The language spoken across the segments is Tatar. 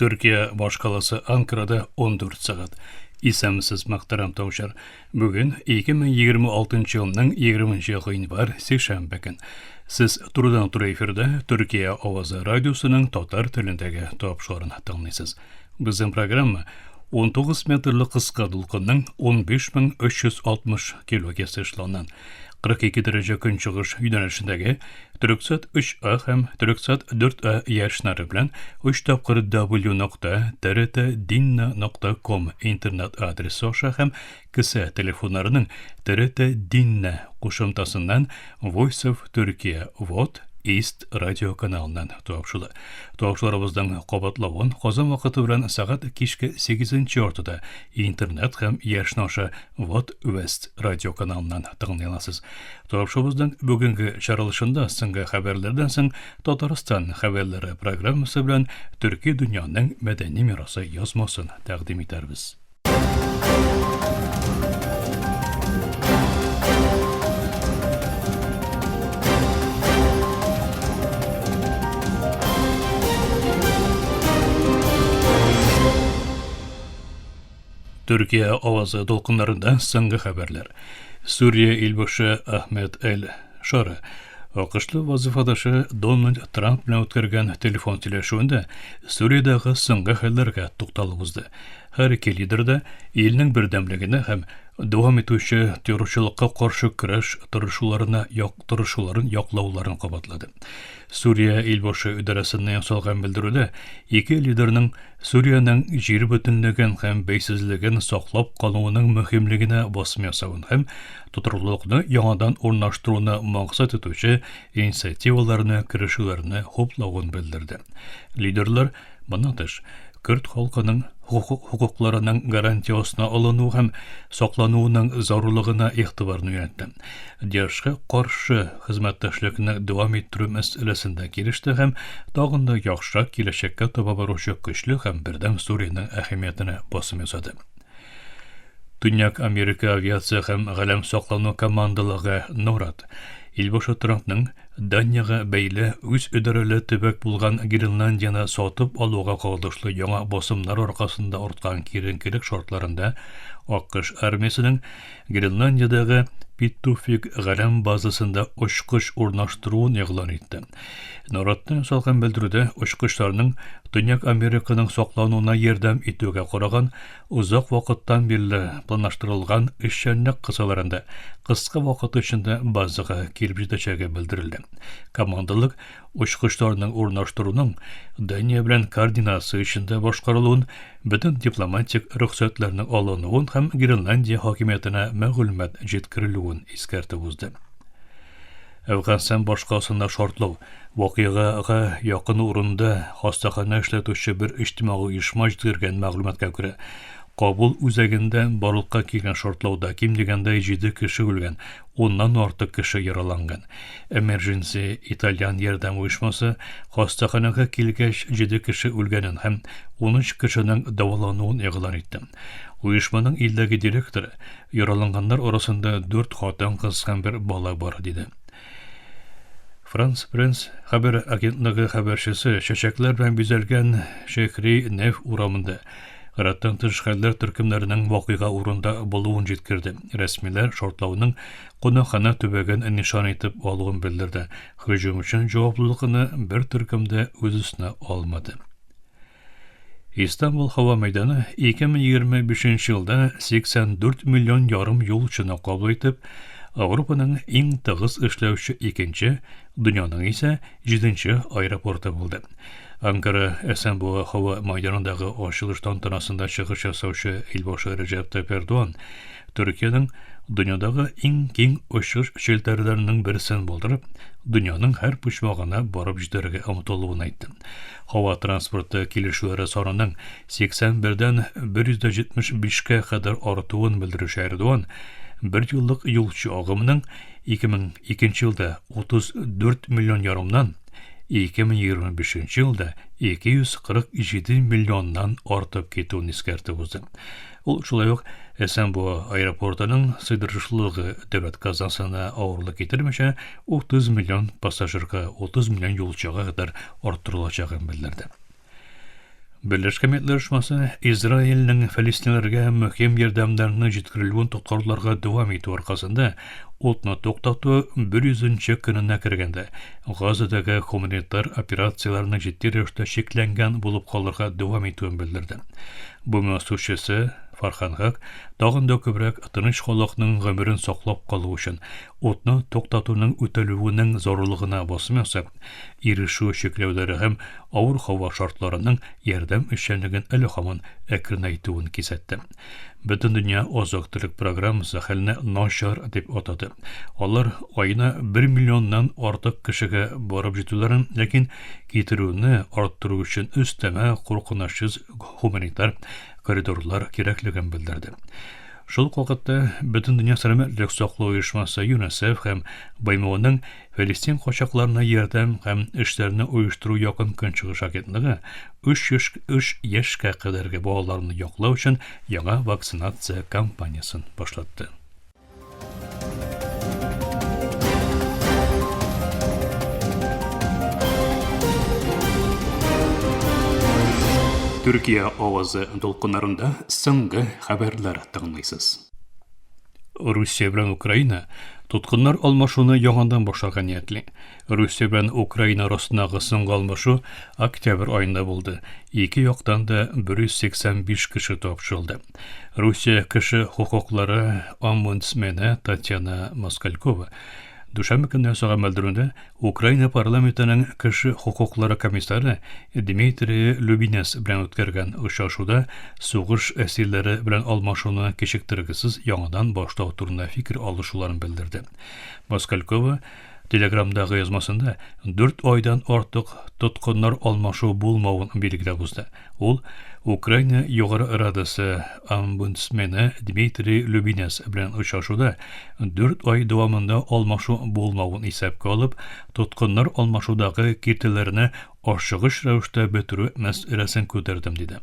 Türkiye başkalası Ankara'da 14 saat. İsəmsiz Maxtaram Tavşar. Bugün 2026 yılının 20. ayın var sešənbə gün. Siz turdan tura efirde Türkiye Avazı Radyosu'nun Tatar tilindегі topşarını tanıysınız. Bizim programma 19 metrli kıska dolkının 15.360 kHz işlanan 42 derece gün çıkış yönelişindeki Türksat 3A hem Türksat 4A yaşları bilen 3 tapkır w.trt.dinna.com internet adresi olsa hem kısa telefonlarının TRT Dinna kuşumtasından Voice of Turkey VOT East Radio kanalından toğuşulu. Toğuşlarımızdan qobatlауын qozan vaqıtı bilen saat kişke 8. ortada internet hem yaşnaşa VOT West Radio kanalından tığınlayasız. Toğuşumuzdan bugünkü çarılışında sınga haberlerden soň Tataristan haberleri programması bilen Türkiye dünyanın medeni mirası yazmasını təqdim eterbiz. Türkiye Avazı dolkınlarında soňky haberler. Suriye ilbaşı Ahmet El-Shara Akışlı vazifadaşı Donald Trump bilen ötkürgen telefon teleşuunda Suriye'dagi soňky hallarga toxtalybızdy. Her iki lider de ilinin birdemligini hem devam etüşü terörçülükka karşı kuraş tırışuların yoklaularını qabatladı. Suriye ilbaşı idarəsinden yasalgan bildirüde iki liderinin Suriye'nin jeri bütünlüğün hem beysizligin saklap kalıwının mühimligine basım yasawın hem tutarlılıkны yanadan ornaştıruna maksat etüşü inisiativalarını, kirişilerini hoplawın bildirdi. Liderler bundan tыш Kürt halkının hukuklarının garantiyasına alınığı hem saklanıwının zarurluğuna ihtibarını yöneltti. Diýişke karşı hizmetdaşlykny dowam etdirүү meselesinde girişdi hem dağında yaxşırak gelişekke taba baruşy güçlü hem birdem Suriýanyň ähemiýetine basym ýasady. Dünýäk Amerika aviasiýa hem galem saklanyw komandalygy NORAD ilbaşy Trump'nyň Daniýaga beýle üç ödereli tebek bulgan Grenlandiyany satyp aluga gagdyşly ýaňa basymlar arkasynda ortgan kirenkilik şartlarynda AQSh armiýasynyň Grenlandiyadagy Pitufik galem bazasynda uçkyş ornaşdyruwyn ýaglan etdi. NORAD-dan salgan bildiride uçkyşlarynyň Dünýäk Amerikanyň saklanywyna ýerdäm etүүge garagan uzak wagtdan beri planlaşdyrylgan işçilik kısalarında kıska wagt içinde bazyga kelip ýeteceği bildirildi. Komandalyk uçkyşlarynyň ornaşdyruwynyň Daniýa bilen koordinasiýa içinde başgarylywyň bütün diplomatik ruhsatlarynyň alanywyň hem Grenlandiýa hakimiýetine maglumat jetkiriligini iskertip uzdy. Afganistan başkasında şartlaw wakygaga yakın urunda hastahana işletüşçi bir ijtimai uyuşma ýetdirgen maglumatga görä Kabul üzäginden barylykka kelgen şartlawda kim degende 7 kişi ölgen, ondan artyk kişi yaralangan. Emergency İtalyan ýerdäm uyuşmasy hastahanaga kelgeç 7 kişi ölgenen hem 13 kişiniň dawalanywyny ýaglan etdi. Uyuşmanyň ildäki direktory yaralanganlar arasynda 4 hatan kız hem bir bala bar dedi. France Press haber agentligi haberçisi çeçekler bilen bezelgen şehri Nef uramında Garatdan tışgallar türkümlerinin wakyga urunda boluwun jetkirdi. Resmiler şartlawnyň gonahana töbegen nişan etip alygyny bildirdi. Hüjüm üçin jogaplylygyny bir türkümde öz üstüne almady. İstanbul Hava Meydany 2025 ýylda 84 milyon yarım ýolçuny kabul etip Avrupanyň iň tygyz işläwçi ikinci, dünýäniň ise 7-nji aeroportu boldy. Ankara Esenboğa Hava Meydanyndagy açylış tantanasynda çygyş ýasawçy ilbaşy Recep Tayyip Erdoğan Türkiýanyň dünýädägi iň kiň uçuş şelterlerinden birisini boldurup, dünýäniň her buçmagyna baryp ýeterge umutlygyny aýtdy. Hava transporty kilişleri sanynyň 81-den 175-ge kadar artywyny bildirýän Erdoğan bir ýyllyk ýolçu agymynyň 2002 ýylda 34 milyon yarımdan 2025 ýylda 247 milyondan artyp ketýäni iskertip uzdy. Ol şulaýok Esenboğa aeroportunyň sydyrjyşlygy döwlet kazasyna awurlyk getirmeşe 30 milyon pasajerga 30 milyon ýolçuga kadar artdyrylacagyny bildirdi. Birleşmiş Milletler Uşması İsrail'nin Filistinlerge mühim yardımlarını жеткирилүүн тоткарларга дәвам итү аркасында отны токтатуу 100-нче көненә кергәндә Газадагы гуманитар операцияларны җитди рәвештә шекләнгән булып калырга дәвам итүен белдерде. Бу мәсьәләсе Фархан Хак тагын да күбрәк тыныч халыкның гомерен саклап калу өчен отны токтатуның үтәлүенең зарарлыгына басым ясап, ирешү шекләүләре һәм авыр һава шартларының ярдәм эшчәнлеген әле һаман әкренәйтүен кисәтте. Бөтен дөнья азык-төлек программасы хәлне начар дип атады. Алар айына 1 миллионнан артык кешегә барып җитүләрен, ләкин китерүне арттыру өчен өстәмә куркынычсыз гуманитар коридорлар кирәклеген белдерде. Шул вакытта Бөтен дөнья сәламәтлек саклау оешмасы ЮНИСЕФ һәм БМОның Филистин качакларына ярдәм һәм эшләрне оештыру якын көнчыгыш агентлыгы 3 яшькә кадәрге балаларны яклау өчен яңа вакцинация кампаниясын башлатты. Türkiye авазы долкыннарында соңгы хәбәрләр тыңлыйсыз. Русия белән Украина тоткыннар алмашуны яңадан башларга ниятли. Русия белән Украина арасындагы соңгы алмашу октябрь аенда булды. Ике яктан да 185 кеше тапшырылды. Русия кеше хукуклары омбудсмены Татьяна Москалькова Дүшәмбе көнне мәлдерүндә Украина парламентының кеше хукуклары комиссары Дмитрий Любинец белән үткәргән очрашуда сугыш әсирләре белән алмашуны кичектергесез яңадан башлау турында фикер алышуларын белдерде. Москалькова Телеграмдагы язмасында 4 айдан артык тоткыннар алмашу булмавын билгеләп узды. Ул Украина югары радасы омбудсмены Дмитрий Любинец белән очрашуда 4 ай дәвамында алмашу булмавын исәпкә алып, тоткыннар алмашудагы киртәләрне ашыгыч рәвештә бетерү мәсьәләсен күтәрдем диде.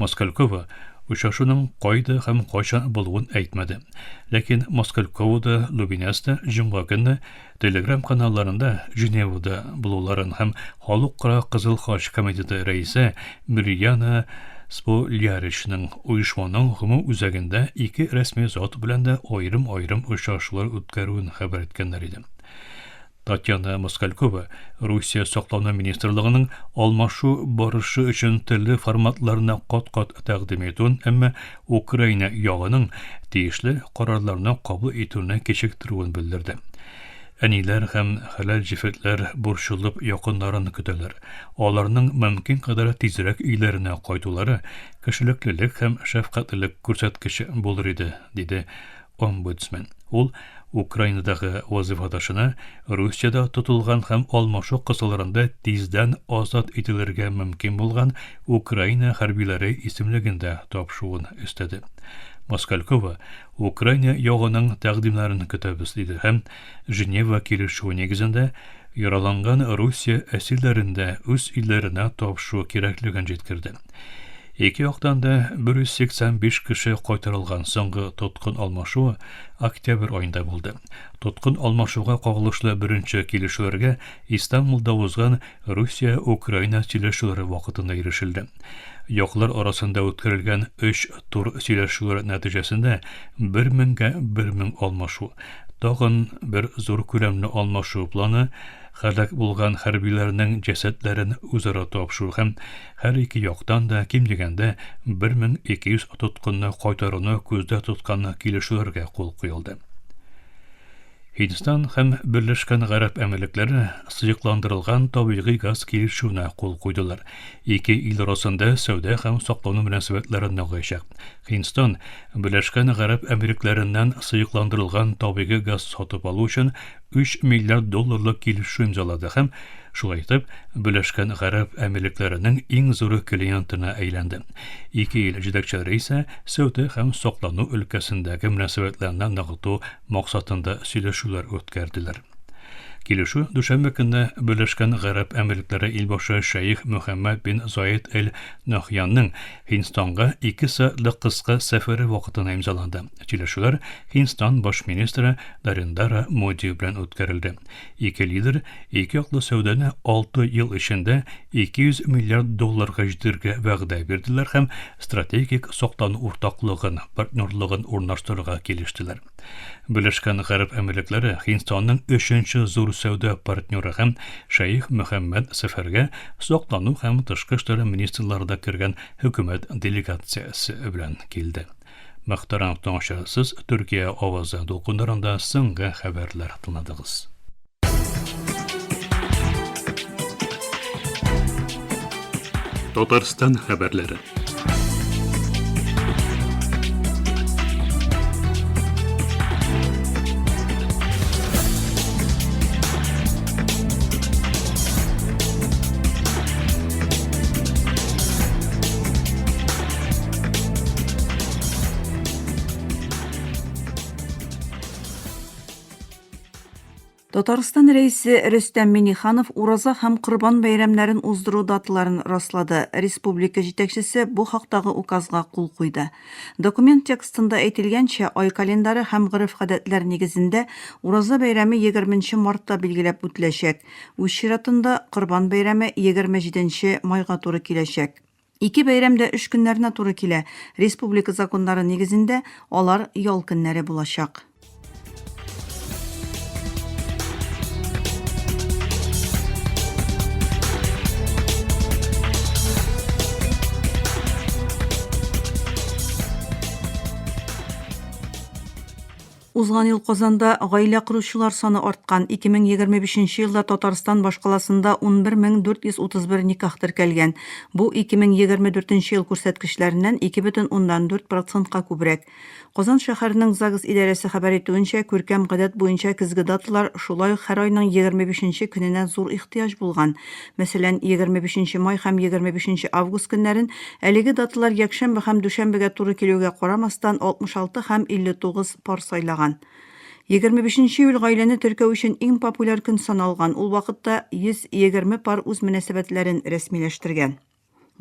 Москалькова Учашуның кайда һәм кайчан булуын әйтмәде. Ләкин Москалькова да Любинец та җомга көнне Telegram каналларында Женевада булуларын һәм Халыкара Кызыл Хач комитеты рәисе Мирьяна Споляричның оешманың гомум үзәгендә 2 рәсми зат белән дә аерым-аерым очрашулар үткәрүен хәбәр иткәннәр иде. Татьяна Москалькова Русия саклауны министрлыгының алмашу барышы өчен төрле форматларына кат-кат тәкъдим итүен, әмма Украина ягының тиешле карарларны кабул итүне кечектерүен белдерде. Әниләр һәм хәләл җифетләр борчылып якыннарын көтәләр. Аларның мөмкин кадәр тизрәк өйләренә кайтулары кешелеклелек һәм шәфкатьлек күрсәткече булыр иде, диде омбудсмен. Ул Украинадагы вазифадашына Русиядә тотылган һәм алмашу кысаларында тиздән азат ителергә мөмкин булган Украина хәрбиләре исемлегендә тапшыруын өстәде. Москалькова Украина ягының тәкъдимнәрен көтәбез диде һәм Женева килешүе нигезендә яраланган Русия әсирләрендә үз илләренә тапшыру кирәклеген җиткерде. Ике яктан да 185 кеше кайтарылган соңгы тоткын алмашуы октябрь аенда булды. Тоткын алмашуга кагылышлы беренче килешүләргә Истанбулда узган Русия-Украина сөйләшүләре вакытында ирешелде. Яклар арасында үткәрелгән 3 тур сөйләшүләр нәтиҗәсендә 1000 алмашу, тагын бер зур күләмле алмашу планы хәлак булган хәрбиләрнең җәсәтләрен үзара тапшыру һәм һәр ике яктан да ким дигәндә 1200 тоткынны кайтаруны күздә тоткан килешүләргә кул куелды. Hindistan һәм Берләшкән Гарәп Әмирлекләре сыйыкландырылган табигый газ килешүенә кул куйдылар. Ике ил арасында сәүдә һәм саклау мөнәсәбәтләре ныгыячак. Hindistan Берләшкән Гарәп Әмирлекләреннән сыйыкландырылган табигый газ сатып алу өчен $3 миллиард килешү имзалады һәм шулай итеп Берләшкән Гарәп Әмирлекләренең иң зур клиентына әйләнде. Ике ил җитәкчеләре исә сәүдә һәм саклану өлкәсендәге мөнәсәбәтләрне ныгыту максатында сөйләшүләр үткәрделәр. Килешү дүшәмбе көнне Берләшкән Гарәп Әмирлекләре илбашы Шейх Мөхәммәд бин Заид әл-Нахьянның Һиндстанга 2 саатлык кыска сәфәре вакытында имзаланды. Килешүләр Һиндстан баш министры Нарендра Моди белән үткәрелде. Ике лидер ике яклы сәүдәне 6 ел эчендә $200 миллиард җитәргә вәгъдә бирделәр һәм стратегик саклану уртаклыгын, партнерлыгын урнаштырырга килештеләр. Берләшкән Гарәп Әмирлекләре Һиндстанның 3нче зур сәүдә партнеры һәм Шейх Мөхәммәд сәфәргә саклану һәм тышкы эшләр министрларында кергән хөкүмәт делегациясе белән килде. Мөхтәрәм тыңлаучылар, Төркия авазы дулкыннарында соңгы хәбәрләр тыңладыгыз. Татарстан хәбәрләре. Татарстан рәисе Рөстәм Миңнеханов ураза һәм Корбан бәйрәмнәрен уздыру даталарын раслады. Республика җитәкчесе бу хактагы указга кул куйды. Документ текстында әйтелгәнчә, ай календары һәм гореф-гадәтләр нигезендә ураза бәйрәме 20 мартта билгеләп үтеләчәк. Үз чиратында Корбан бәйрәме 27 майга туры киләчәк. Ике бәйрәм дә 3 көннәренә туры килә. Республика законнары нигезендә алар ял көннәре булачак. Узган ел Казанда гаилә куручылар саны арткан. 2025 елда Татарстан башкаласында 11431 никах теркәлгән. Бу 2024 ел күрсәткечләреннән 2,4%-ка күбрәк. Казан шәһәренең ЗАГС идарәсе хәбәр итүенчә, күркәм гадәт буенча көзге даталар шулай ук һәр айның 25 көненә зур ихтыяҗ булган. Мәсәлән, 25 май һәм 25 август көннәрен әлеге даталар якшәмбе һәм дүшәмбегә туры килүгә карамастан 66 һәм 59 пар сайлаган. 25 июль гаиләне теркәү өчен иң популяр көн саналган. Ул вакытта 120 пар үз мөнәсәбәтләрен рәсмиләштергән.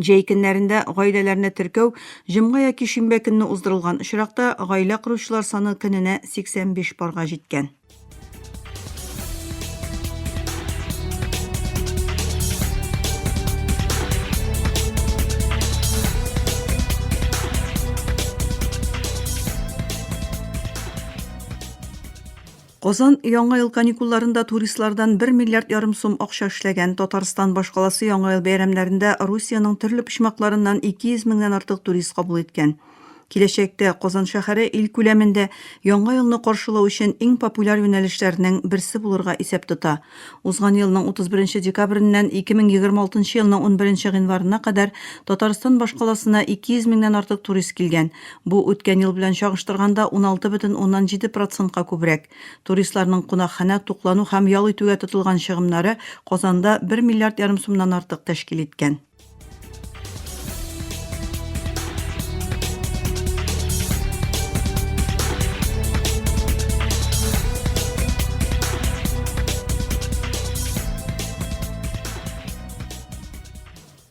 Җәй көннәрендә гаиләләрне теркәү җомга яки шимбә көнне уздырылган очракта гаилә коручылар саны көненә 85 парга җиткән. Казан яңа ел каникулларында туристлардан 1,5 миллиард сум акча эшләгән. Татарстан башкаласы яңа ел бәйрәмнәрендә Русиянең төрле почмакларыннан 200 меңнән артык турист кабул иткән. Киләчәктә Казан шәһәре ил күләмендә яңа елны каршылау өчен иң популяр юнәлешләрнең берсе булырга исәп тота. Узган елның 31 декабреннән 2026 елның 11 гыйнварына кадәр Татарстан башкаласына 200 меңнән артык турист килгән. Бу үткән ел белән чагыштырганда 16,7%-ка күбрәк. Туристларның кунакханә, туклану һәм ял итүгә тотылган чыгымнары Казанда 1,5 миллиард сумнан артык тәшкил иткән.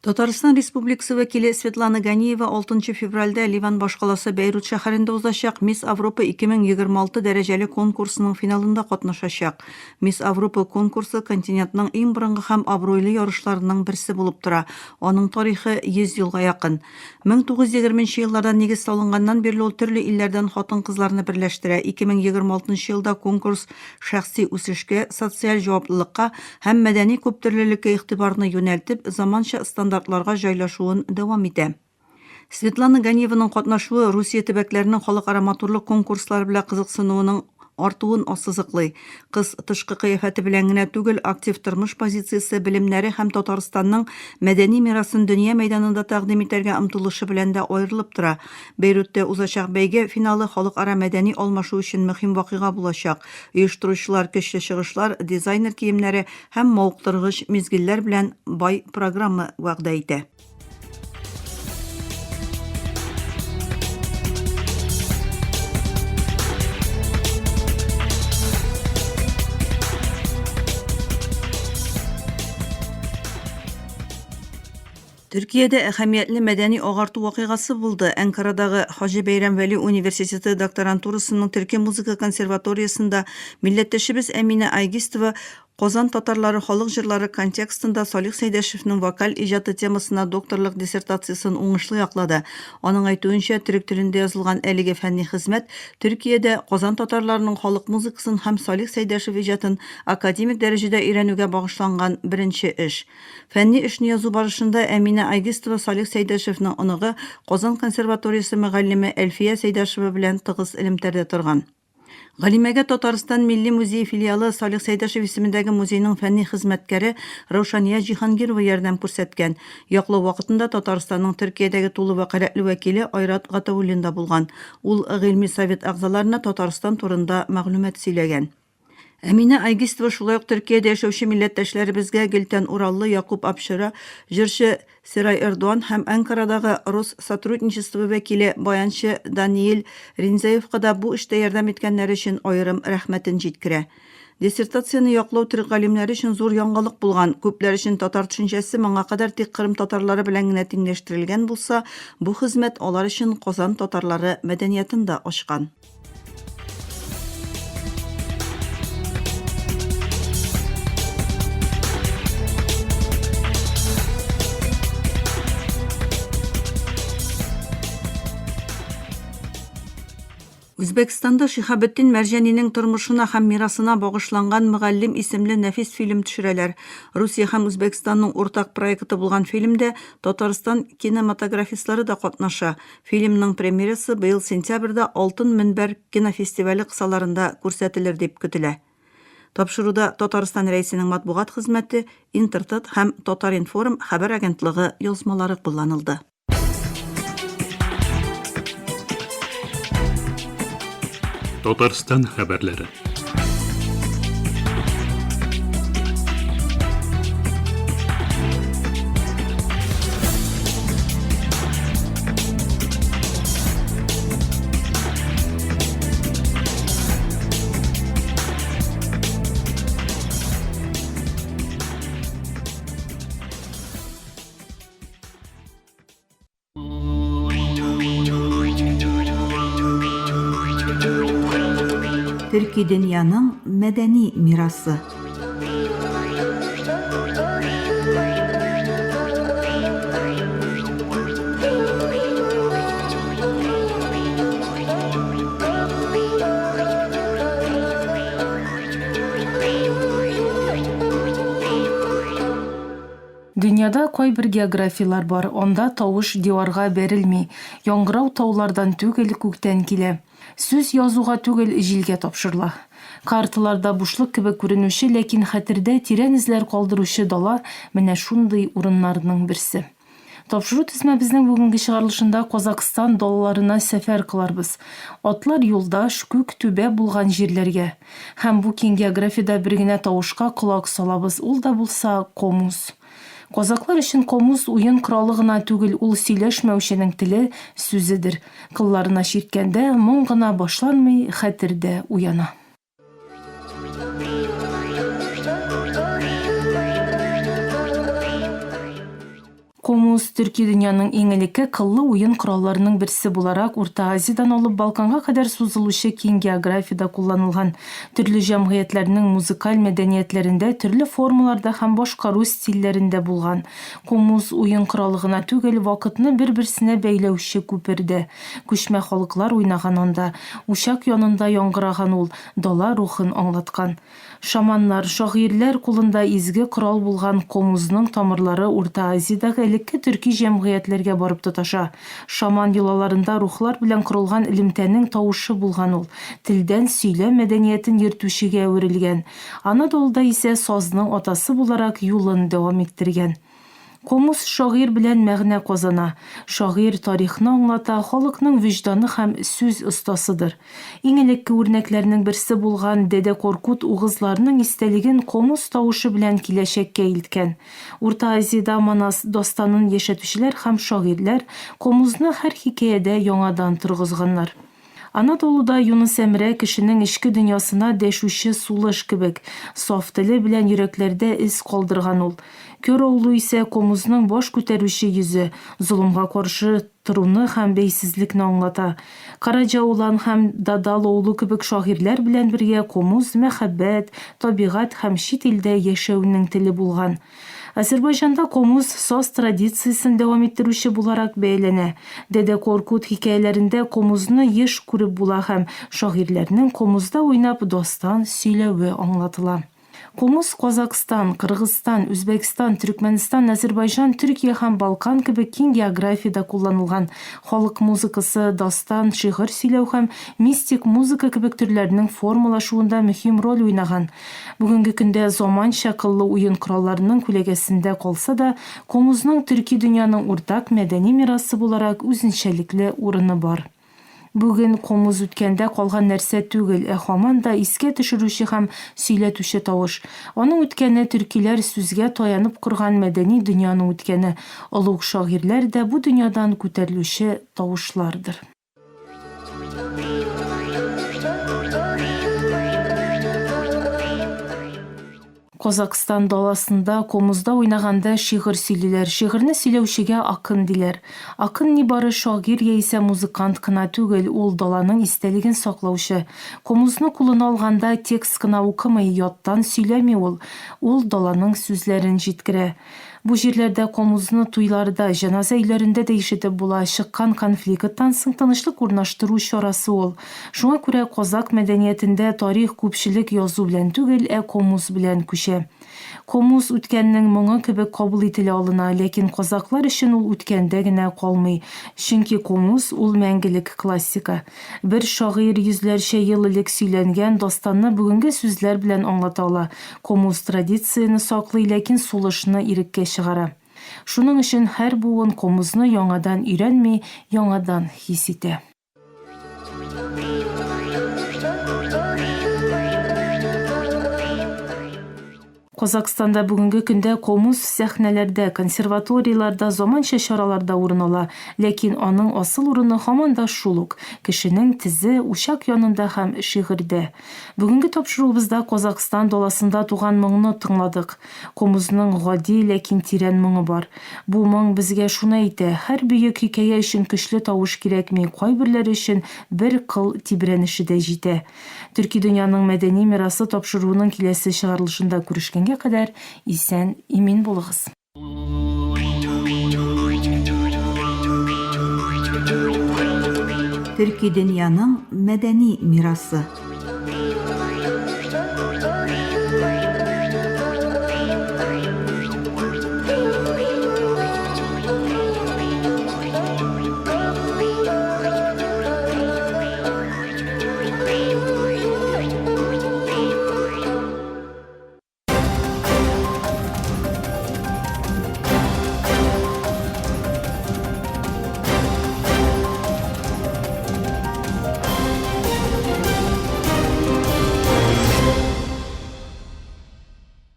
Татарстан Республикасы вәкиле Светлана Ганиева 6 февральдә Ливан башкаласы Бейрут шәһәрендә узачак Мисс Авропа 2026 дәрәҗәле конкурсының финалында катнашачак. Мисс Авропа конкурсы континентның иң борынгы һәм абруйлы ярышларының берсе булып тора. Аның тарихы 100 елга якын. 1920 елларда нигез салынганнан бирле ул төрле илләрдән хатын-кызларны берләштерә. 2026 елда конкурс шәхси үсешкә, социаль җаваплылыкка һәм мәдәни күптөрлелеккә игътибарны юнәлтеп, заманча стандартларга җайлашуын дәвам итә. Светлана Ганиеваның катнашуы Русия төбәкләренең халыкара матурлык конкурслары белән кызыксынуының артуын ассызыклый. Кыз тышкы кыяфәте белән генә түгел, актив тормыш позициясе, белемнәре һәм Татарстанның мәдәни мирасын дөнья мәйданында тәкъдим итәргә омтылышы белән дә аерылып тора. Бейрутта узачак бәйге финалы халыкара мәдәни алмашу өчен мөһим вакыйга булачак. Оештыручылар көчле чыгышлар, дизайнер киемнәре һәм мавыктыргыч мизгелләр белән бай программа вәгъдә итә. Төркиядә әһәмиятле мәдәни агарту вакыйгасы булды. Әнкарадагы Хаҗи Бәйрәм Вәли университеты докторантурасының Төрки музыка консерваториясында милләттәшебез Әминә Айгистова Казан татарлары халык җырлары контекстында Салих Сәйдәшевнең вокаль иҗаты темасына докторлык диссертациясын уңышлы яклады. Аның әйтүенчә, төрек телендә язылган әлеге фәнни хезмәт Төркиядә Казан татарларының халык музыкасын һәм Салих Сәйдәшев иҗатын академик дәрәҗәдә өйрәнүгә багышланган беренче эш. Фәнни эшне язу барышында Әминә Айгистова Салих Сәйдәшевнең оныгы Казан консерваториясе мөгаллиме Әлфия Сәйдәшева белән тыгыз элемтәдә торган. Галимәгә Татарстан Милли музей филиалы Салих Сәйдәшев исемендәге музейның фәнни хезмәткәре Раушания Җиһангирова ярдәм күрсәткән. Яклау вакытында Татарстанның Төркиядәге тулы вәкаләтле вәкиле Айрат Гатауллин да булган. Ул гыйльми совет әгъзаларына Татарстан турында мәгълүмат сөйләгән. Әминә Айгистова шулай ук Төркиядә яшәүче милләттәшләребезгә Гөлтән Ураллы, Якуб Апшира, җырчы Сирай Эрдуан һәм Әнкарадагы Рус сотрудничество вәкиле Баянчы Даниил Ринзаевка да бу эштә ярдәм иткәннәре өчен аерым рәхмәтен җиткерә. Диссертацияны яклау төрек галимнәре өчен зур яңалык булган. Күпләр өчен татар төшенчәсе моңа кадәр тик Кырым татарлары белән генә тиңләштерелгән булса, бу хезмәт алар өчен Казан татарлары мәдәниятен дә ачкан. Үзбәкстанда Шиһабетдин Мәрҗәнинең тормышына һәм мирасына багышланган Мөгаллим исемле нәфис фильм төшерәләр. Русия һәм Үзбәкстанның уртак проекты булган фильмдә Татарстан кинематографистлары да катнаша. Фильмның премьерасы быел сентябрьдә Алтын мөнбәр кинофестивале кысаларында күрсәтелер дип көтелә. Тапшыруда Татарстан рәисенең матбугат хезмәте, Интертат һәм Татаринформ хәбәр агентлыгы язмалары кулланылды. Татарстан хәбәрләре. Төрки дөньяның мәдәни мирасы. Дөньяда кайбер географиялар бар, онда тавыш диварга бәрелми, яңгырау таулардан түгел күктән килә. Сүз язуга түгел җилгә тапшырыла. Карталарда бушлык кебек күренүче, ләкин хәтердә тирән эзләр калдыручы дала менә шундый урыннарның берсе. Тапшыру төзмәбезнең бүгенге чыгарылышында Казакстан далаларына сәфәр кыларбыз. Атлар юлдаш, күк түбә булган җирләргә. Һәм бу киң географиядә бер генә тавышка колак салабыз, ул да булса комуз. Казаклар өчен комуз уен коралы гына түгел, ул сөйләшмәүченең теле, сүзедер. Кылларына чирткәндә моң гына башланмый, хәтердә уяна. Комуз Төрки дөньяның иң элекке кыллы уен коралларының берсе буларак Урта Азиядан алып Балканга кадәр сузылучы киң географиядә кулланылган. Төрле җәмгыятьләрнең музыкаль мәдәниятләрендә, төрле формаларда һәм башкару стильләрендә булган. Комуз уен коралы гына түгел, вакытны бер-берсенә бәйләүче күпердә. Күчмә халыклар уйнаган анда, учак янында яңгыраган ул, дала рухын аңлаткан. Шаманнар, шагыйрьләр кулында изге корал булган комузның тамырлары Урта Азиядагы элекке төрки җәмгыятьләргә барып тоташа. Шаман йолаларында рухлар белән корылган элемтәнең тавышы булган ул. Телдән сөйлә мәдәниятен йөртүчегә әверелгән. Анадолуда исә сазның атасы буларак юлын дәвам иттергән. Комуз шагыйрь белән мәгънә казана. Шагыйрь тарихны аңлата, халыкның вөҗданы һәм сүз остасыдыр. Иң элекке үрнәкләрнең берсе булган Дәдә Коркут угызларының истәлеген комуз тавышы белән киләчәккә илткән. Урта Азиядә Манас дастанын яшәтүчеләр һәм шагыйрьләр комузны һәр хикәядә яңадан торгызганнар. Анатолуда Юнус Эмре кишинең ички дөньясына дәшүче сулыш кебек, саф теле белән йөрәкләрдә из калдырган ул. Көр улы исә комузнның баш күтәрүче йөзе, зулымга каршы торуны һәм бәйсезлекне аңлата. Караҗаулан һәм Дадал улы кебек шагыйрьләр белән бергә комуз мәхәббәт, табигать һәм чит илдә яшәүнең теле булган. Азербайҗанда комуз саз традициясен дәвам иттерүче буларак бәяләнә. Дәдә Коркут хикәяләрендә комузны еш күреп була һәм шагыйрьләрнең комузда уйнап дастан сөйләве аңлатыла. Комуз Казакстан, Кыргызстан, Үзбәкстан, Төркмәнстан, Азербайҗан, Төркия һәм Балкан кебек киң географиядә кулланылган. Халык музыкасы, дастан, шигырь сөйләү һәм мистик музыка кебек төрләрнең формалашуында мөһим роль уйнаган. Бүгенге көндә заманча кыллы уен коралларының күләгәсендә калса да, комузның төрки дөньяның уртак мәдәни мирасы буларак үзенчәлекле урыны бар. Бүген комуз үткәндә калган нәрсә түгел, һаман да искә төшерүче һәм сөйләтүче тавыш. Аның үткәне төркиләр сүзгә таянып корган мәдәни дөньяның үткәне. Олуг шагыйрьләр дә бу дөньядан күтәрелүче тавышлардыр. Казакстан даласында комузда уйнаганда шигырь сөйлиләр. Шигырьне сөйләүчегә акын диләр. Акын нибары шагыйрь яисә музыкант кына түгел, ул даланың истәлеген саклаучы. Комузны кулына алганда текст кына укымый, яттан сөйләми ул. Ул даланың сүзләрен җиткерә. Бу җирләрдә комузны туйларда, җаназа өйләрендә дә ишетеп була. Чыккан конфликттан соң тынычлык урнаштыру чарасы ул. Шуңа күрә казак мәдәниятендә тарих күпчелек язу белән түгел, комуз белән күчә. Комуз үткәннең моңы кебек кабул ителә алына, ләкин казаклар өчен ул үткәндә генә калмый. Чөнки комуз ул мәңгелек классика. Бер шагыйрь йөзләрчә ел элек сөйләнгән дастанны бүгенге сүзләр белән аңлата ала. Комуз традицияне саклый, ләкин сулышны иреккә чыгара. Шуның өчен һәр буын комузны яңадан өйрәнми, яңадан хис итә. Казакстанда бүгенге көндә комуз сәхнәләрдә, консерваторияларда, заманча чараларда урын ала, ләкин аның асыл урыны һаман да шул ук, кешенең тезе, учак янында һәм шигырьдә. Бүгенге тапшыруыбызда Казакстан даласында туган моңны тыңладык. Комузның гади, ләкин тирән моңы бар. Бу моң безгә шуны әйтә: һәр бөек хикәя өчен көчле тавыш кирәкми, кайберләре өчен бер кыл тибрәнеше дә җитә. Төрки дөньяның мәдәни мирасы тапшыруының киләсе чыгарылышында күрешкәнгә кадәр исән имин булыгыз. Төрки дөньяның мәдәни мирасы.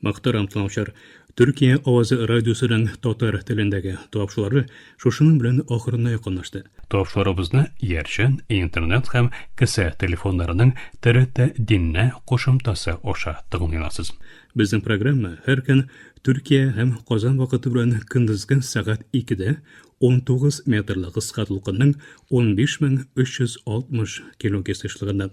Мактарам тыңлаучылар, Төркия авазы радиосының татар телендәге тапшырулары шушының белән ахырына якынлашты. Тапшырыбызны Ярчан, интернет һәм кесә телефоннарының ТРТ Динне кушымтасы аша тыңлыйларсыз. Безнең программа һәр көн Төркия һәм Казан вакыты белән көндезге сәгать 2дә 19 метрлы кыска толкынның 15360 кГц эшлегендә.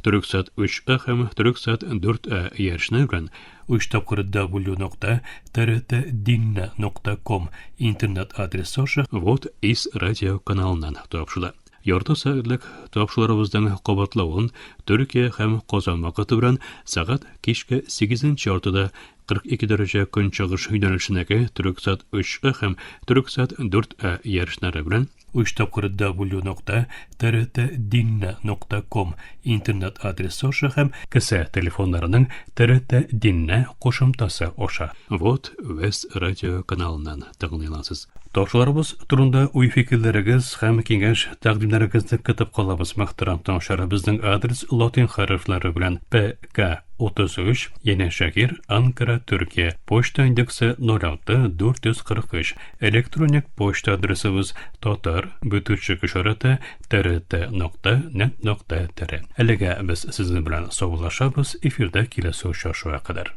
Төрксат 3А һәм Төрксат 4А ярышны белән 3 тапкыр w.trtdinne.com интернет адресы аша вот из радио каналыннан тапшыла. Ярты сәгатьлек тапшыруларыбызның кабатлавын Төркия һәм Казан вакыты белән сәгать кичке 8:40 42 дәрәҗә көнчыгыш юнәлешендәге Төрксат 3А һәм Төрксат 4А ярышлары белән 3 тапкыр w.trtdinne.com интернет адресы аша һәм кесә телефоннарының ТРТ Динне кушымтасы аша вот вес радио каналыннан тыңлыйларсыз. Тапшыруларыбыз турында уй-фикерләрегез һәм киңәш тәкъдимнәрегезне көтеп калабыз. Мөхтәрәм тыңлаучылар, безнең адрес латин хәрефләре белән ПК 33, Yeni Şehir, Ankara, Türkiye. Poçta indeksi 06 443. Elektronik poçta adresimiz tatar@trt.net.tr. Әлегә без сезнең белән саулашабыз, эфирдә киләсе очрашуга кадәр.